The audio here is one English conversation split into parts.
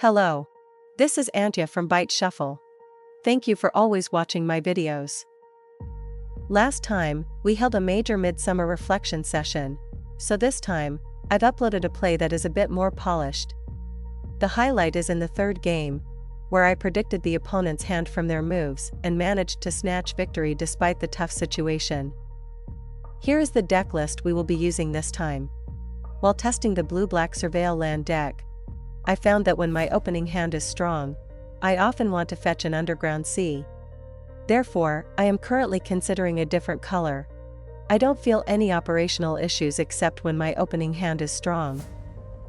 Hello. This is Antya from Byte Shuffle. Thank you for always watching my videos. Last time, we held a major midsummer reflection session, so this time, I've uploaded a play that is a bit more polished. The highlight is in the third game, where I predicted the opponent's hand from their moves and managed to snatch victory despite the tough situation. Here is the deck list we will be using this time. While testing the blue-black Surveil land deck, I found that when my opening hand is strong, I often want to fetch an underground sea. Therefore, I am currently considering a different color. I don't feel any operational issues except when my opening hand is strong.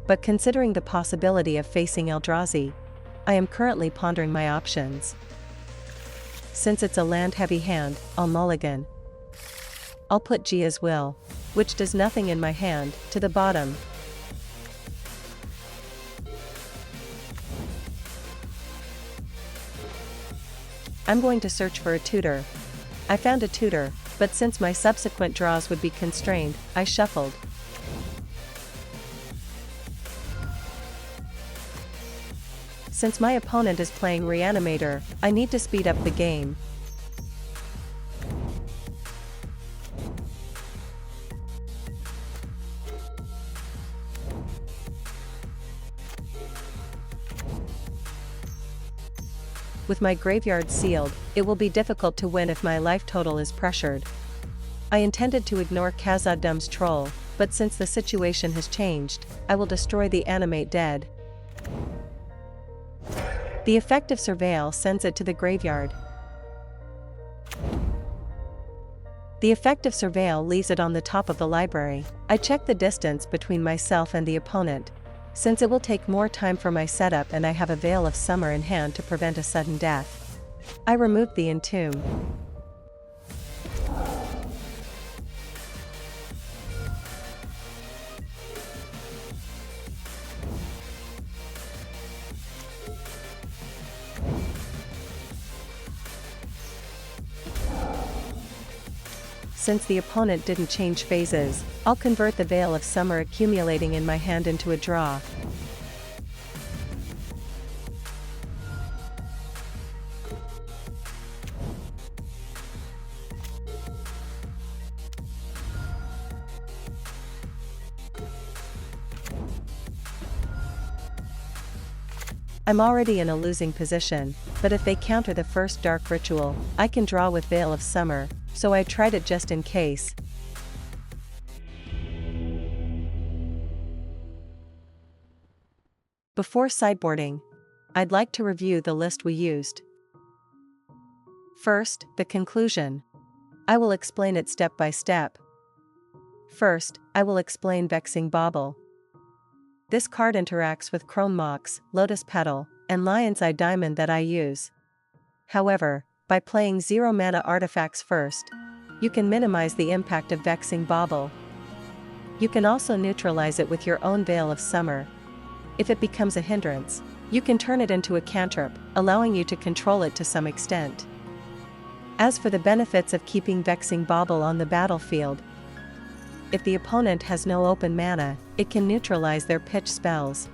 But considering the possibility of facing Eldrazi, I am currently pondering my options. Since it's a land-heavy hand, I'll mulligan. I'll put Gia's Will, which does nothing in my hand, to the bottom. I'm going to search for a tutor. I found a tutor, but since my subsequent draws would be constrained, I shuffled. Since my opponent is playing Reanimator, I need to speed up the game. With my graveyard sealed, it will be difficult to win if my life total is pressured. I intended to ignore Khazad-dûm's troll, but since the situation has changed, I will destroy the animate dead. The effect of Surveil sends it to the graveyard. The effect of Surveil leaves it on the top of the library. I check the distance between myself and the opponent, since it will take more time for my setup and I have a Veil of Summer in hand to prevent a sudden death. I removed the Entomb. Since the opponent didn't change phases, I'll convert the Veil of Summer accumulating in my hand into a draw. I'm already in a losing position, but if they counter the first dark ritual, I can draw with Veil of Summer, so I tried it just in case. Before sideboarding, I'd like to review the list we used. First, the conclusion. I will explain it step by step. First, I will explain Vexing Bauble. This card interacts with Chrome Mox, Lotus Petal, and Lion's Eye Diamond that I use. However, by playing 0 mana artifacts first, you can minimize the impact of Vexing Bauble. You can also neutralize it with your own Veil of Summer. If it becomes a hindrance, you can turn it into a cantrip, allowing you to control it to some extent. As for the benefits of keeping Vexing Bauble on the battlefield, if the opponent has no open mana, it can neutralize their pitch spells.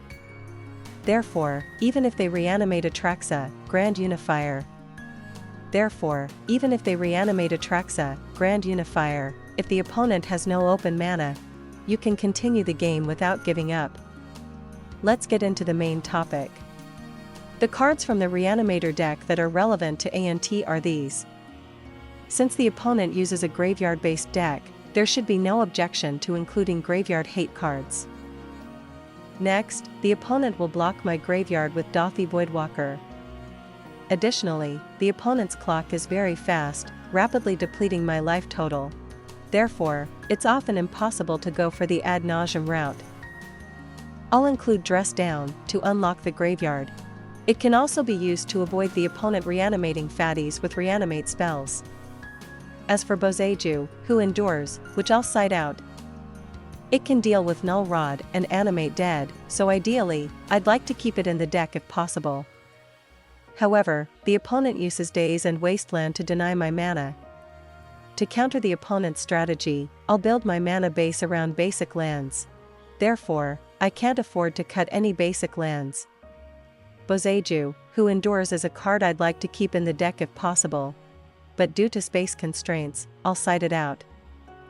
Therefore, even if they reanimate Atraxa, Grand Unifier, if the opponent has no open mana, you can continue the game without giving up. Let's get into the main topic. The cards from the Reanimator deck that are relevant to ANT are these. Since the opponent uses a graveyard-based deck, there should be no objection to including graveyard hate cards. Next, the opponent will block my graveyard with Dauthi Voidwalker. Additionally, the opponent's clock is very fast, rapidly depleting my life total. Therefore, it's often impossible to go for the ad nauseam route. I'll include Dress Down to unlock the graveyard. It can also be used to avoid the opponent reanimating fatties with reanimate spells. As for Boseiju, who endures, which I'll side out. It can deal with Null Rod and animate dead, so ideally, I'd like to keep it in the deck if possible. However, the opponent uses Daze and Wasteland to deny my mana. To counter the opponent's strategy, I'll build my mana base around basic lands. Therefore, I can't afford to cut any basic lands. Boseiju, Who Endures is a card I'd like to keep in the deck if possible. But due to space constraints, I'll side it out.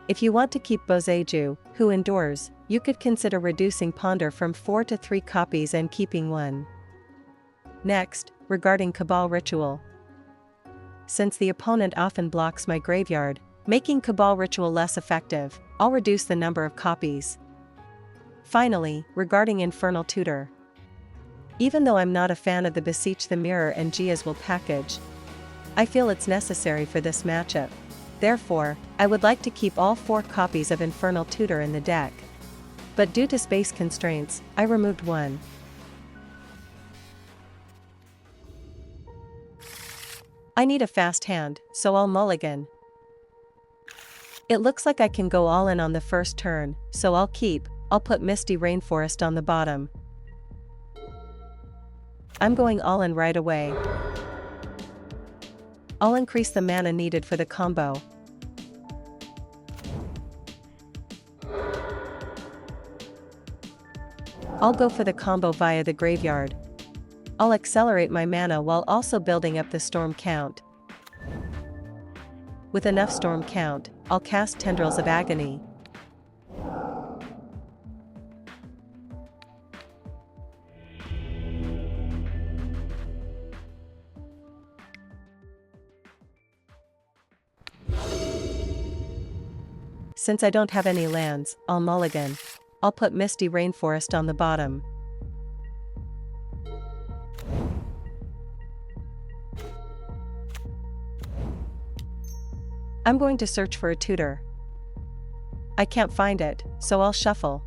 If you want to keep Boseiju, Who Endures, you could consider reducing Ponder from 4 to 3 copies and keeping 1. Next, regarding Cabal Ritual. Since the opponent often blocks my graveyard, making Cabal Ritual less effective, I'll reduce the number of copies. Finally, regarding Infernal Tutor. Even though I'm not a fan of the Beseech the Mirror and Giazwil package, I feel it's necessary for this matchup. Therefore, I would like to keep all 4 copies of Infernal Tutor in the deck. But due to space constraints, I removed 1. I need a fast hand, so I'll mulligan. It looks like I can go all in on the first turn, so I'll put Misty Rainforest on the bottom. I'm going all in right away. I'll increase the mana needed for the combo. I'll go for the combo via the graveyard. I'll accelerate my mana while also building up the storm count. With enough storm count, I'll cast Tendrils of Agony. Since I don't have any lands, I'll mulligan. I'll put Misty Rainforest on the bottom. I'm going to search for a tutor. I can't find it, so I'll shuffle.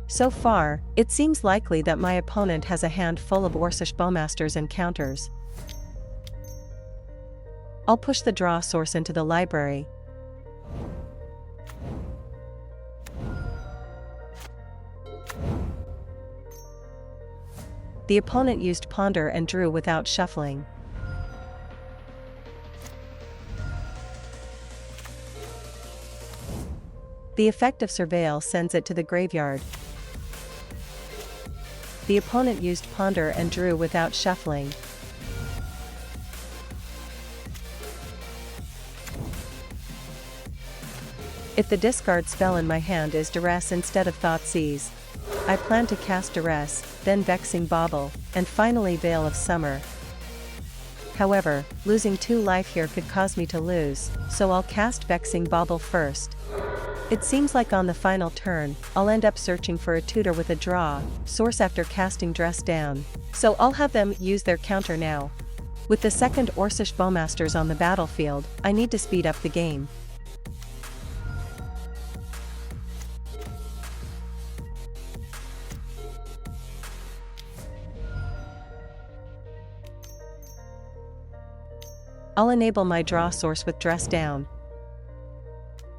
So far, it seems likely that my opponent has a hand full of Orcish Bowmasters and counters. I'll push the draw source into the library. The opponent used Ponder and drew without shuffling. The effect of Surveil sends it to the graveyard. The opponent used Ponder and drew without shuffling. If the discard spell in my hand is Duress instead of Thoughtseize, I plan to cast Duress, then Vexing Bauble, and finally Veil of Summer. However, losing 2 life here could cause me to lose, so I'll cast Vexing Bauble first. It seems like on the final turn, I'll end up searching for a tutor with a draw source after casting Dress down, so I'll have them use their counter now. With the second Orcish Bowmasters on the battlefield, I need to speed up the game. I'll enable my draw source with Dress down.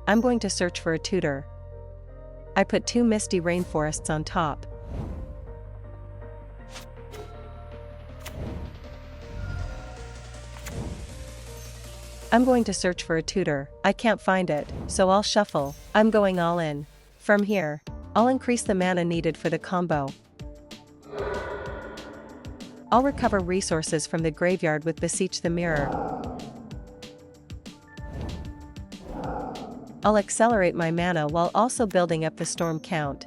I'm going to search for a tutor. I put 2 Misty Rainforests on top. I'm going to search for a tutor. I can't find it, so I'll shuffle. I'm going all in. From here, I'll increase the mana needed for the combo. I'll recover resources from the graveyard with Beseech the Mirror. I'll accelerate my mana while also building up the storm count.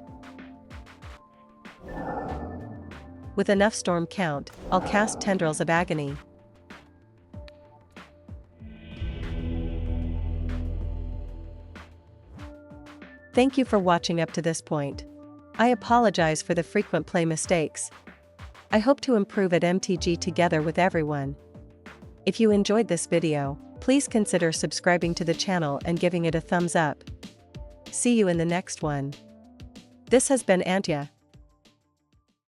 With enough storm count, I'll cast Tendrils of Agony. Thank you for watching up to this point. I apologize for the frequent play mistakes. I hope to improve at MTG together with everyone. If you enjoyed this video, please consider subscribing to the channel and giving it a thumbs up. See you in the next one. This has been ANT,